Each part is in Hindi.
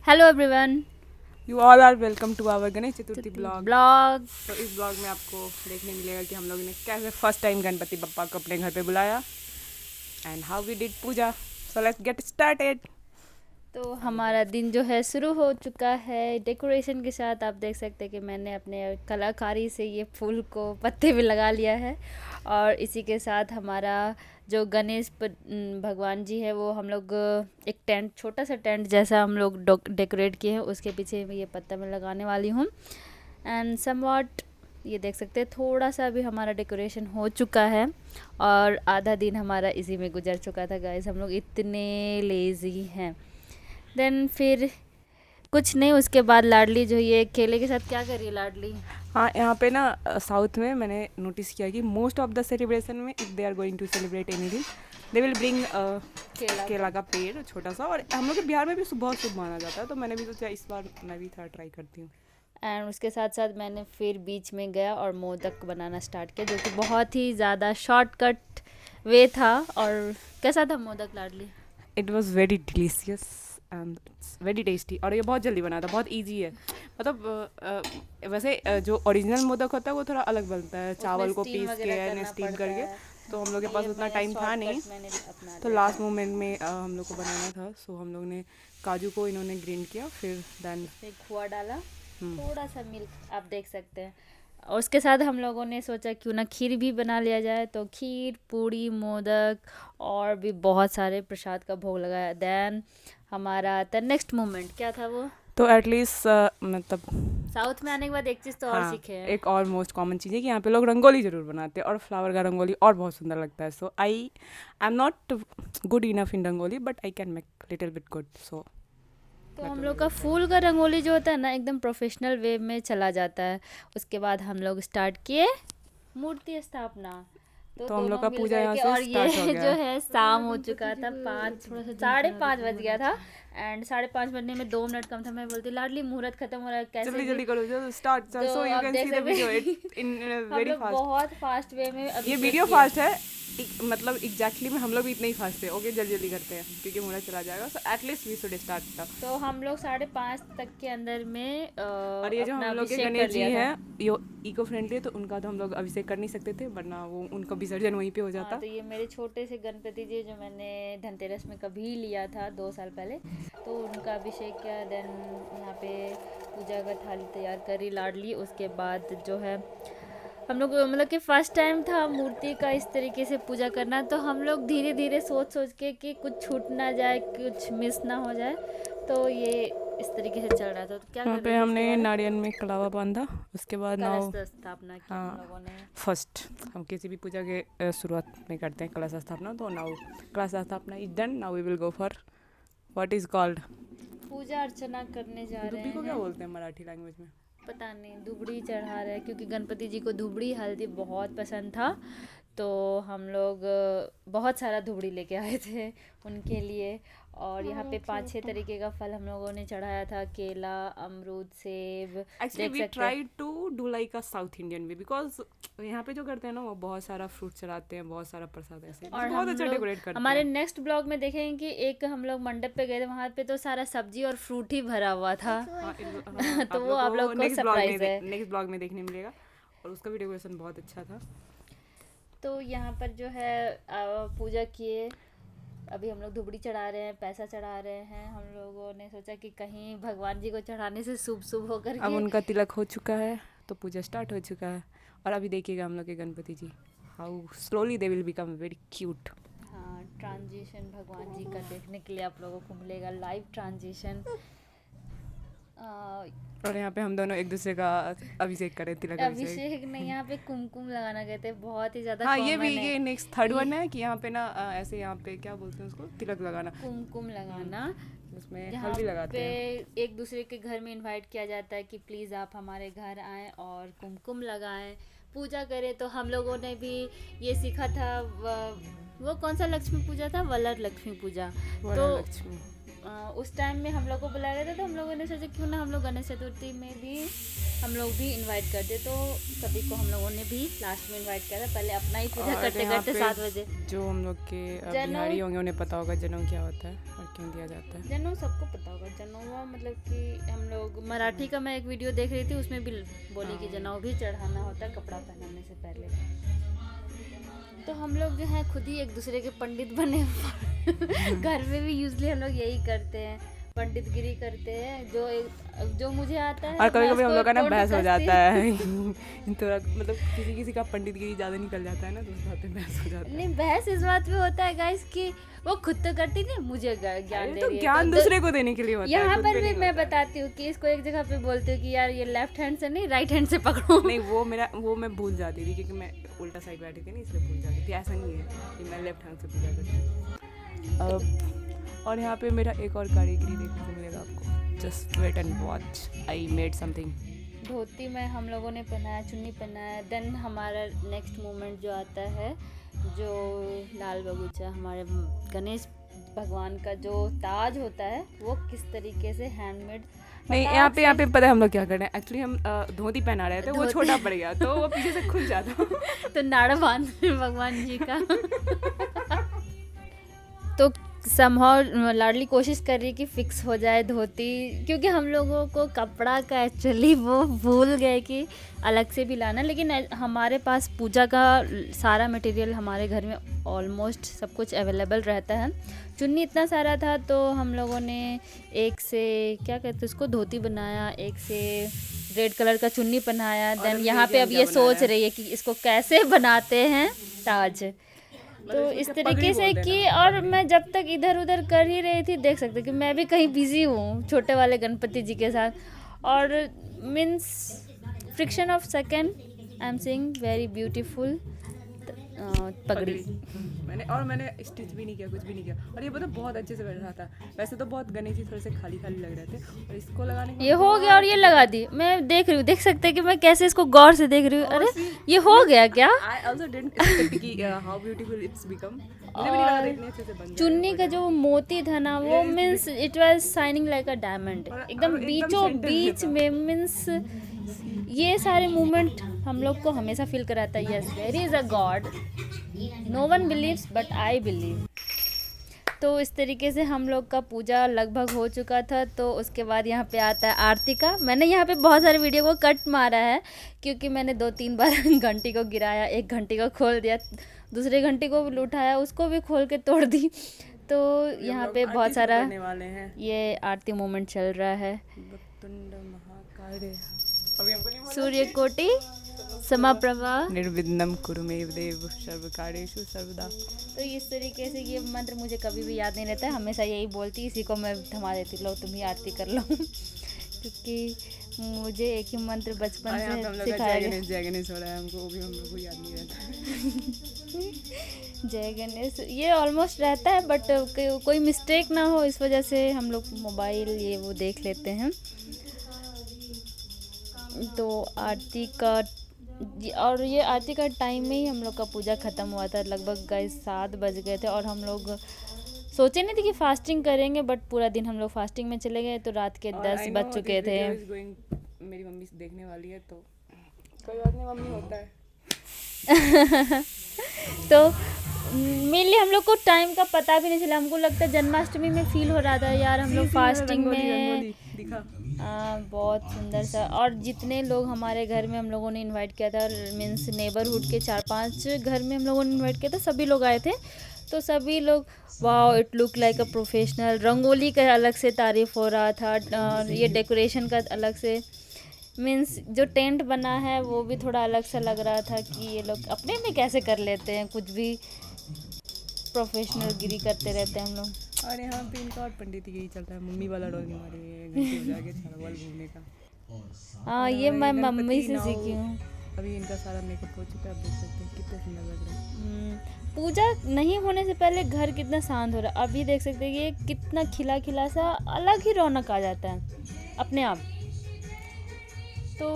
Hello everyone. You all are welcome to our Ganesh Chaturthi blog. Blog. तो इस ब्लॉग में आपको देखने मिलेगा कि हम लोगों ने कैसे फर्स्ट टाइम गणपति बप्पा को अपने घर पे बुलाया and how we did puja. So let's get started. तो हमारा दिन जो है शुरू हो चुका है डेकोरेशन के साथ। आप देख सकते हैं कि मैंने अपने कलाकारी से ये फूल को पत्ते भी लगा लिया है और इसी के साथ हमारा जो गणेश भगवान जी है वो हम लोग एक टेंट, छोटा सा टेंट जैसा हम लोग डेकोरेट किए हैं, उसके पीछे ये पत्ता मैं लगाने वाली हूँ। एंड समवॉट ये देख सकते हैं थोड़ा सा भी हमारा डेकोरेशन हो चुका है और आधा दिन हमारा इसी में गुजर चुका था गाइस। हम लोग इतने लेज़ी हैं। देन फिर कुछ नहीं, उसके बाद लाडली जो ये केले के साथ क्या कर रही है लाडली? हाँ, यहाँ पे ना साउथ में मैंने नोटिस किया कि मोस्ट ऑफ द सेलिब्रेशन में if they are going to celebrate anything they will bring केला का पेड़ छोटा सा। और हम लोग के बिहार में भी बहुत शुभ माना जाता है, तो मैंने भी सोचा इस बार मैं भी थोड़ा ट्राई करती हूँ। एंड उसके साथ साथ मैंने फिर बीच में गया और मोदक बनाना स्टार्ट किया, जो कि बहुत ही ज़्यादा शॉर्टकट वे था। और कैसा था मोदक लाडली? It was very delicious and very tasty. और ये बहुत जल्दी बना था, बहुत इजी है। मतलब वैसे जो ओरिजिनल मोदक होता है वो थोड़ा अलग बनता है, चावल को पीस के एंड स्टीम करके। तो हम लोग के पास उतना टाइम था नहीं, तो लास्ट मोमेंट में हम लोग को बनाना था। सो हम लोग ने काजू को इन्होंने ग्राइंड किया, फिर देन खोआ डाला, थोड़ा सा मिल्क आप देख सकते हैं। और उसके साथ हम लोगों ने सोचा क्यों ना खीर भी बना लिया जाए, तो खीर, पूड़ी, मोदक और भी बहुत सारे प्रसाद का भोग लगाया। देन हमारा द नेक्स्ट मोमेंट क्या था वो? तो एटलीस्ट मतलब साउथ में आने के बाद एक चीज़ तो और हाँ, सीखे हैं। एक और मोस्ट कॉमन चीज़ है कि यहाँ पे लोग रंगोली ज़रूर बनाते हैं और फ्लावर का रंगोली और बहुत सुंदर लगता है। So I am not good enough in rangoli but I can make little bit good. So तो हम लोग का फूल का रंगोली जो होता है ना एकदम प्रोफेशनल वे में चला जाता है। उसके बाद हम लोग स्टार्ट किए मूर्ति स्थापना। तो हम लोग का मिल पूजा यहाँ करके, से और स्टार्ट हो ये गया जो है। है शाम हो चुका था, 5 थोड़ा सा 5:30 बज गया था। एंड 5:30 बजने में 2 मिनट कम था। मैं बोलती लाडली मुहूर्त खत्म हो रहा है कैसे जल्दी भी? जल्दी करो, जल्दी स्टार्ट। तो सो यू आप कैन देख सी द सकते वीडियो हैं इट इन हम वेरी लोग फास्ट। बहुत फास्ट वे में ये अभिषेक वीडियो किए। फास्ट है, मतलब एग्जैक्टली में हम लोग भी इतने ही फास्ट थे। ओके, जल्दी जल्दी करते हैं क्योंकि मुहूर्त चला जाएगा। So at least we should start तब। तो हम लोग 5:30 तक के अंदर में और ये जो अपना हम लोग के अभिषेक कर गणेश जी लिया था। हैं ये इको फ्रेंडली, तो उनका तो हम लोग अभिषेक कर नहीं सकते थे, वरना वो उनका विसर्जन वहीं पे हो हाँ, जाता। तो ये मेरे छोटे से गणपति जी जो मैंने धनतेरस में कभी लिया था 2 साल पहले, तो उनका अभिषेक किया। देन यहाँ पे पूजा का थाली तैयार करी लाडली। उसके बाद जो है हम लोग मतलब कि फर्स्ट टाइम था मूर्ति का इस तरीके से पूजा करना, तो हम लोग धीरे धीरे सोच सोच के कि कुछ छूट ना जाए, कुछ मिस ना हो जाए, तो ये इस तरीके से चल रहा था। तो क्या वहाँ कर पे रहे थे हमने उसके बाद? नारियल में कलावा बांधा। उसके बाद नाव, कलश स्थापना की हम हाँ, लोगों ने। फर्स्ट हम किसी भी पूजा के शुरुआत में करते हैं कलश स्थापना। तो now kalash sthapana is done. Now we will go for what is called, पूजा अर्चना करने जा रहे दुब्बी को क्या हैं। बोलते हैं मराठी लैंग्वेज में? पता नहीं, धुबड़ी चढ़ा रहे हैं क्योंकि गणपति जी को धुबड़ी हल्दी बहुत पसंद था। तो हम लोग बहुत सारा धुबड़ी लेके आए थे उनके लिए। और यहाँ पे 5-6 तरीके का फल हम लोगों ने चढ़ाया था, केला, अमरूद, सेब। एक्चुअली देख वी सकते हैं। Try to do like a South Indian way, because यहाँ पे जो करते हैं ना वो बहुत सारा फ्रूट चढ़ाते हैं, बहुत सारा प्रसाद ऐसे और बहुत हम अच्छा लोग डेकोरेट करते हमारे हैं। नेक्स्ट ब्लॉग में देखेंगे कि एक हम लोग मंडप पे गए थे, वहाँ पे तो सारा सब्जी और फ्रूट ही भरा हुआ था। हाँ, तो वो आप लोग को सरप्राइज है। नेक्स्ट ब्लॉग में देखने मिलेगा। और उसका भी डेकोरेशन बहुत अच्छा था। तो यहाँ पर जो है पूजा किए। अभी हम लोग धुबड़ी चढ़ा रहे हैं, पैसा चढ़ा रहे हैं। हम लोगों ने सोचा कि कहीं भगवान जी को चढ़ाने से शुभ शुभ होकर अब के। उनका तिलक हो चुका है, तो पूजा स्टार्ट हो चुका है। और अभी देखिएगा हम लोग के Ganpati ji, how slowly they will become very cute. हाँ, ट्रांजिशन भगवान जी का देखने के लिए आप लोगों को मिलेगा लाइव ट्रांजिशन। और यहाँ पे हम दोनों एक दूसरे का अभिषेक करें, तिलक अभिषेक। अभिषेक नहीं, यहाँ पे कुमकुम लगाना कहते हैं, बहुत ही ज़्यादा हाँ, कॉमन है। ये नेक्स्ट थर्ड वन है कि यहाँ पे ना ऐसे यहाँ पे क्या बोलते हैं उसको, तिलक लगाना। कुमकुम लगाना, उसमें जहाँ हल्दी लगाते पे हैं। एक दूसरे के घर में इनवाइट किया जाता है कि प्लीज़ आप हमारे घर आएँ और कुमकुम लगाएं, पूजा करें। तो हम लोगों ने भी ये सीखा था। वो कौन सा लक्ष्मी पूजा था? वरलक्ष्मी पूजा। तो लक्ष्मी उस टाइम में हम लोग को बुलाया गया था, तो हम लोगों ने सोचा क्यों ना हम लोग गणेश चतुर्थी में भी हम लोग भी इनवाइट करते, तो सभी को हम लोगों ने भी लास्ट में इनवाइट किया था। पहले अपना ही पूजा और करते यहाँ करते पे 7 बजे। जो हम लोग के जनेऊ- बिहारी होंगे उन्हें पता होगा जनेऊ क्या होता है और क्यों दिया जाता है। जनेऊ सबको पता होगा। जनेऊ मतलब कि हम लोग मराठी का मैं एक वीडियो देख रही थी, उसमें भी बोली कि जनेऊ भी चढ़ाना होता है कपड़ा पहनाने से पहले। तो हम लोग जो है खुद ही एक दूसरे के पंडित बने घर में भी यूजली हम लोग यही करते हैं, पंडितगिरी करते हैं। जो मुझे आता है और कभी कभी हम लोग का ना टोंट बहस हो कसती जाता है थोड़ा मतलब किसी का पंडितगिरी ज़्यादा निकल जाता है ना, तो उस बात पे बहस हो जाता है। नहीं, बहस इस बात पे होता है गाइस कि वो खुद तो करती नहीं, मुझे ज्ञान दे तो रही है। ज्ञान दूसरे को देने के लिए होता है, यहाँ खुद पर पे भी नहीं मैं होता है। बताती हूँ कि इसको एक जगह पे बोलती हूँ कि यार ये लेफ्ट हैंड से नहीं राइट हैंड से पकड़ो। नहीं, वो मैं भूल जाती थी क्योंकि मैं उल्टा साइड बैठी थी ना, इसलिए भूल जाती थी। ऐसा नहीं है कि मैं लेफ्ट हैंड से पूजा करती हूँ। और यहाँ पे मेरा एक और कारीगरी देखने को मिलेगा आपको। Just wait and watch, I made something. धोती में हम लोगों ने पहनाया, चुन्नी पहनाया। देन हमारा नेक्स्ट मोमेंट जो आता है, जो लाल बगीचा, हमारे गणेश भगवान का जो ताज होता है वो किस तरीके से हैंडमेड। नहीं, यहाँ पे पता है हम लोग क्या कर रहे हैं। एक्चुअली हम धोती पहना रहे थे, वो छोटा पड़ गया तो वो पीछे से खुल जाता तो नाड़ा बांध भगवान जी का। तो समहाउ लाडली कोशिश कर रही कि फिक्स हो जाए धोती, क्योंकि हम लोगों को कपड़ा का एक्चुअली वो भूल गए कि अलग से भी लाना। लेकिन हमारे पास पूजा का सारा मटेरियल हमारे घर में ऑलमोस्ट सब कुछ अवेलेबल रहता है। चुन्नी इतना सारा था तो हम लोगों ने एक से क्या कहते हैं उसको धोती बनाया, एक से रेड कलर का चुन्नी पहनाया। देन यहाँ पे अब ये सोच रही है कि इसको कैसे बनाते हैं ताज। तो इस तरीके से कि और मैं जब तक इधर उधर कर ही रही थी, देख सकते कि मैं भी कहीं बिजी हूँ छोटे वाले गणपति जी के साथ। और means friction of second I am seeing very beautiful पगड़ी। मैंने स्टिच भी नहीं किया, कुछ भी नहीं किया। और ये पता बहुत अच्छे से बैठ रहा था। वैसे तो बहुत गणेश जी थोड़े से खाली खाली लग रहे थे, और इसको लगाने के ये हो गया और ये लगा दी। मैं देख रही हूँ, देख सकते हैं कि मैं कैसे इसको गौर से देख रही हूँ। अरे ये हो गया क्या? I also didn't expect कि how beautiful it's become। मुझे भी नहीं लगा था इतने अच्छे से बन जाएगा। चुन्नी का जो मोती था ना, वो means it was shining like a diamond, एकदम बीचों बीच में। मीन्स ये सारे मूवमेंट हम लोग को हमेशा फील कराता है, yes there is a God, no one believes but I believe. तो इस तरीके से हम लोग का पूजा लगभग हो चुका था। तो उसके बाद यहाँ पे आता है आरती का। मैंने यहाँ पे बहुत सारे वीडियो को कट मारा है क्योंकि मैंने 2-3 बार घंटी को गिराया, एक घंटी को खोल दिया, दूसरे घंटी को भी उठाया, उसको भी खोल के तोड़ दी। तो यहाँ पे बहुत सारा ये आरती मोमेंट चल रहा है। सूर्य कोटि समप्रभा निर्विघ्नं कुरु मे देव सर्वकार्येषु सर्वदा। तो इस तरीके से ये मंत्र मुझे कभी भी याद नहीं रहता है, हमेशा यही बोलती, इसी को मैं थमा देती, लो तुम ही आरती कर लो। क्योंकि मुझे एक ही मंत्र बचपन से सिखाया गया। जय गणेश हो रहा है हमको, वो भी हम लोग को याद नहीं रहता। जय गणेश ये ऑलमोस्ट रहता है, बट कोई मिस्टेक ना हो इस वजह से हम लोग मोबाइल ये वो देख लेते हैं। तो आरती का और ये आरती का टाइम में ही हम लोग का पूजा ख़त्म हुआ था, लगभग गाइस 7 बज गए थे। और हम लोग सोचे नहीं थे कि फास्टिंग करेंगे, बट पूरा दिन हम लोग फास्टिंग में चले गए। तो रात के 10 बज चुके थे। मेरी मम्मी देखने वाली है तो कोई बात नहीं, मम्मी होता है। तो मेनली हम लोग को टाइम का पता भी नहीं चला। हमको लगता है जन्माष्टमी में फील हो रहा था यार हम लोग फास्टिंग में। बहुत सुंदर सा। और जितने लोग हमारे घर में हम लोगों ने इनवाइट किया था, मीन्स नेबरहुड के 4-5 घर में हम लोगों ने इनवाइट किया था, सभी लोग आए थे। तो सभी लोग wow it look like a professional. Rangoli का अलग से तारीफ़ हो रहा था, ये डेकोरेशन का अलग से, मीन्स जो टेंट बना है वो भी थोड़ा अलग सा लग रहा था कि ये लोग अपने में कैसे कर लेते हैं, कुछ भी प्रोफेशनल गिरी करते रहते हैं हम लोग। और यहाँ पे इनका और पंडित यही चलता है, मम्मी वाला डोल मारी है घंटी बजा के सारा वर्ल्ड घूमने का। हाँ ये मैं मम्मी से सीखी हूँ। अभी इनका सारा मेकअप हो चुका है, आप देख सकते हैं कितने सुंदर लग रहे हैं। पूजा नहीं होने से पहले घर कितना शांत हो रहा है, अभी देख सकते हैं ये कितना खिला खिला सा अलग ही रौनक आ जाता है अपने आप। तो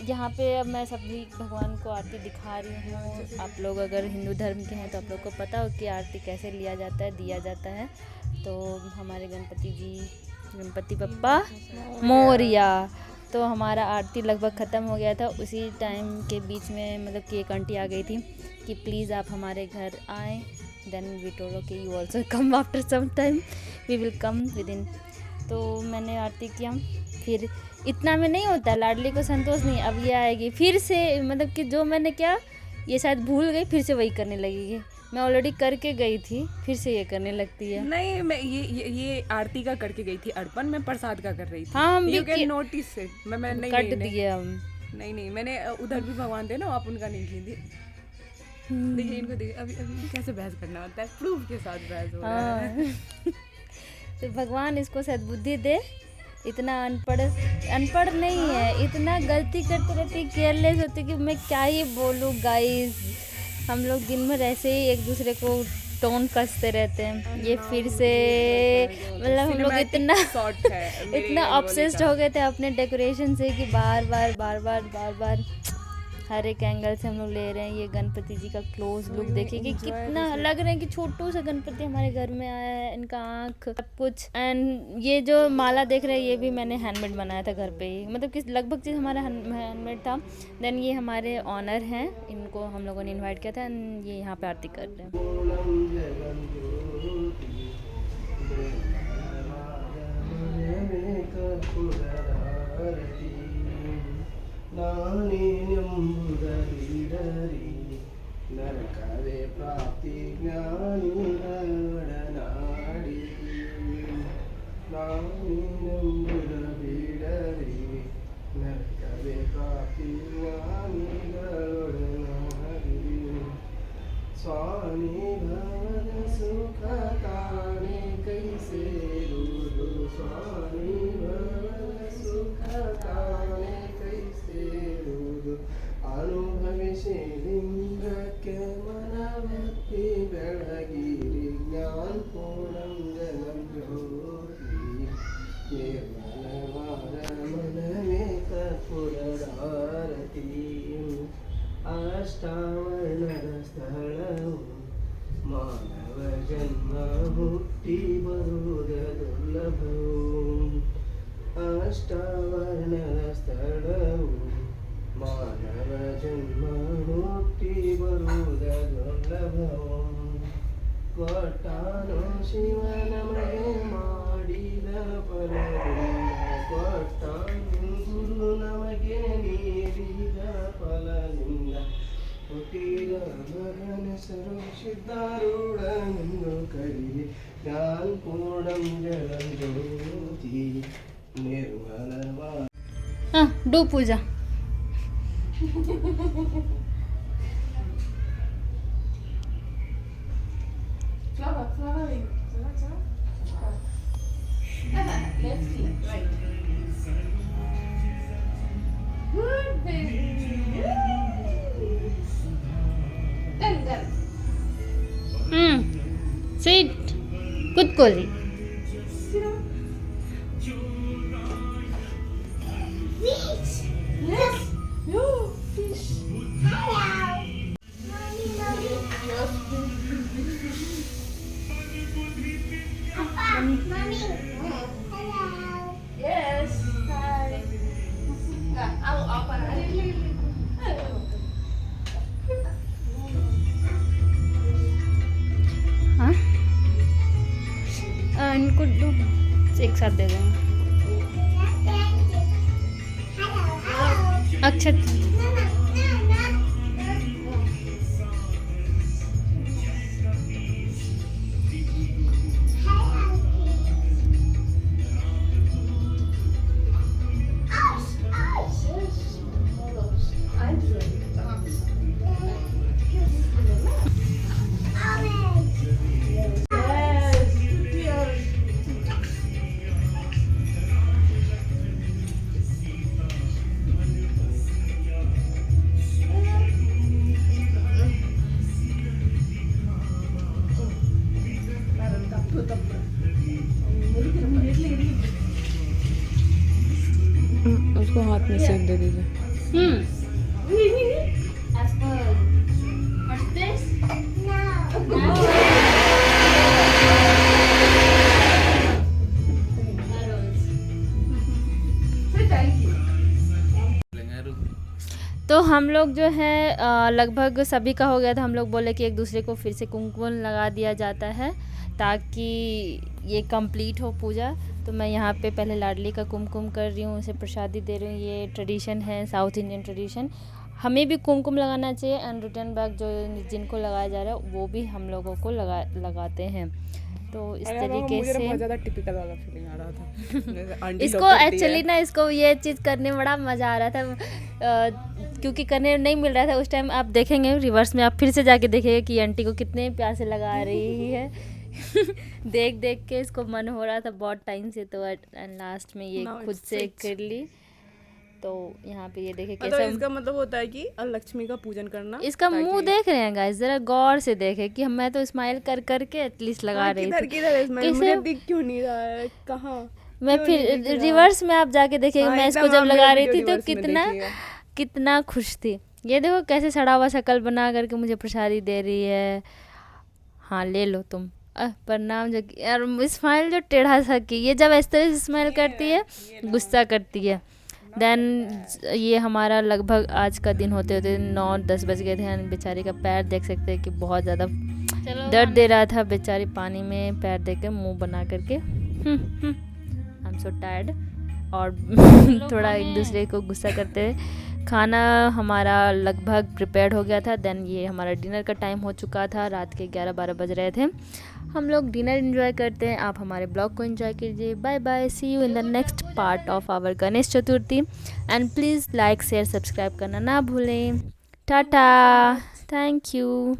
यहाँ पे अब मैं सभी भगवान को आरती दिखा रही हूँ। आप लोग अगर हिंदू धर्म के हैं तो आप लोग को पता हो कि आरती कैसे लिया जाता है, दिया जाता है। तो हमारे गणपति जी, गणपति बप्पा मोरिया। तो हमारा आरती लगभग ख़त्म हो गया था। उसी टाइम के बीच में मतलब कि एक आंटी आ गई थी कि प्लीज़ आप हमारे घर आएँ। Then we told okay you also come after some time, we will come with in. तो मैंने आरती किया। फिर इतना में नहीं होता, लाडली को संतोष नहीं, अब ये आएगी फिर से, मतलब कि जो मैंने क्या ये शायद भूल गई, फिर से वही करने लगेगी। मैं ऑलरेडी करके गई थी, फिर से ये करने लगती है। नहीं, मैं ये आरती का करके गई थी अर्पण, मैं प्रसाद का कर रही थी। हाँ, हम यू भी कैन नोटिस इट। मैं नहीं कट दिए हम। नहीं मैंने उधर भी भगवान थे ना, आप उनका नहीं की थी। देखिए इनको देखिए, अभी कैसे बहस करना होता है, प्रूफ के साथ बहस हो रहा है। तो भगवान इसको सद्बुद्धि दे। इतना अनपढ़ नहीं है, इतना गलती करते रहती, केयरलेस होती कि मैं क्या ही बोलूँ गाइस। हम लोग दिन भर ऐसे ही एक दूसरे को टोन कसते रहते हैं। ये फिर से मतलब हम लोग इतना ऑब्सेस्ड हो गए थे अपने डेकोरेशन से कि बार बार हर एक एंगल से हम लोग ले रहे हैं। ये गणपति जी का क्लोज लुक देखिए कि कितना लग रहे हैं कि छोटू सा गणपति हमारे घर में आया है। इनका आँख सब कुछ। एंड ये जो माला देख रहे हैं ये भी मैंने हैंडमेड बनाया था घर पे ही, मतलब कि लगभग चीज़ हमारा हैंडमेड था। देन ये हमारे ऑनर हैं, इनको हम लोगों ने इन्वाइट किया था एंड ये यहाँ पे आरती कर रहे हैं। नरकवे प्राप्ति ज्ञानी नरनाड़ी नानी नंबुर बीडरी नरकवे प्राप्ति ज्ञानी नरनाड़ी स्वामी भवन सुखताने कैसे दूधो स्वामी भवन सुखताने कैसे दूधो अनुभवी श्रीलिंग के मनवती बेड़गिरी ज्ञान पूर्णं जगं ज्योति निर्मलवार मन में कर्पूरारती अष्टावर्ण स्थलम् मानव जन्म मुक्ति बरुद दुर्लभम् अष्टावर्ण स्थलम् मानव जन्म मुक्ति बरुद दुर्लभम् कोट्टानो शिवनमय ಮಾಡಿದ ಫಲದಿಂದ ಕೊಟ್ಟಾನು ಗುರು ನಮಗೆ ನೀಡಿದ ಫಲದಿಂದ ಹುಟ್ಟಿದ ಮಗನ ಸರು ಸಿದ್ಧಾರೂಢನನ್ನು ಕರಿಯೆ ಜ್ಞಾನ ಪೂರ್ಣಂ ಜಗಂ ಜ್ಯೋತಿ ನಿರ್ಮಲವಾ डू पूजा। Flowering. Let's see. Right. Good baby. Done. Sit. कुतकोली। Fish. Yes. You fish. Hello. Mommy. Hello. Yes. Hi. I'll open it. हाँ, इनको दो, एक साथ दे देंगे। अच्छा उसको हाथ में सेक दे दीजिए। Apple. What's this? तो हम लोग जो है लगभग सभी का हो गया था। हम लोग बोले कि एक दूसरे को फिर से कुमकुम लगा दिया जाता है ताकि ये कंप्लीट हो पूजा। तो मैं यहाँ पे पहले लाडली का कुमकुम कर रही हूँ, उसे प्रसादी दे रही हूँ। ये ट्रेडिशन है, साउथ इंडियन ट्रेडिशन। हमें भी कुमकुम लगाना चाहिए एंड रिटर्न बैक जो जिनको लगाया जा रहा है वो भी हम लोगों को लगाते हैं। तो इस तरीके मुझे से बहुत ज़्यादा टिपिकल वाला फीलिंग आ रहा था जैसे आंटी इसको लोग करती है। एक्चुअली ना इसको ये चीज़ करने में बड़ा मज़ा आ रहा था क्योंकि करने नहीं मिल रहा था उस टाइम। आप देखेंगे रिवर्स में, आप फिर से जाके देखेंगे कि आंटी को कितने प्यार से लगा रही है देख देख के इसको मन हो रहा था बहुत टाइम से। तो लास्ट में ये Now खुद it's से fixed. कर ली। तो यहाँ पे ये देखे मतलब कैसे इसका मतलब होता है कि लक्ष्मी का पूजन करना। इसका मुंह देख रहे हैं गाइस, जरा गौर से देखे कि मैं तो स्माइल कर करके एटलीस्ट लगा रही किधर थी। किधर है इसमें? कैसे? मुझे दिख क्यों नहीं रहा है? कहाँ? मैं क्यों नहीं दिख फिर रहा? रिवर्स में आप जाके देखिएगा, हाँ, मैं इसको एकदम जब आप लगा मेरा रही थी वीडियो तो रिवर्स में कितना देखिएगा। कितना खुश थी। ये देखो कैसे सड़ा हुआ शक्ल बना करके मुझे प्रसादी दे रही है। हाँ ले लो तुम। प्रणाम। जो यार स्माइल जो टेढ़ा सा की, ये जब इस तरह से स्माइल करती है गुस्सा करती है। देन ये हमारा लगभग आज का दिन होते होते 9-10 बज गए थे। बेचारी का पैर देख सकते हैं कि बहुत ज़्यादा दर्द दे रहा था। बेचारी पानी में पैर दे के मुँह बना करके आई एम सो टायर्ड और थोड़ा एक दूसरे को गुस्सा करते हुए। खाना हमारा लगभग प्रिपेयर्ड हो गया था। देन ये हमारा डिनर का टाइम हो चुका था, रात के 11-12 बज रहे थे। हम लोग डिनर एंजॉय करते हैं, आप हमारे ब्लॉग को एंजॉय कीजिए। Bye bye, see you in the next part of our Ganesh Chaturthi and please like share subscribe करना ना भूलें। टाटा, थैंक यू।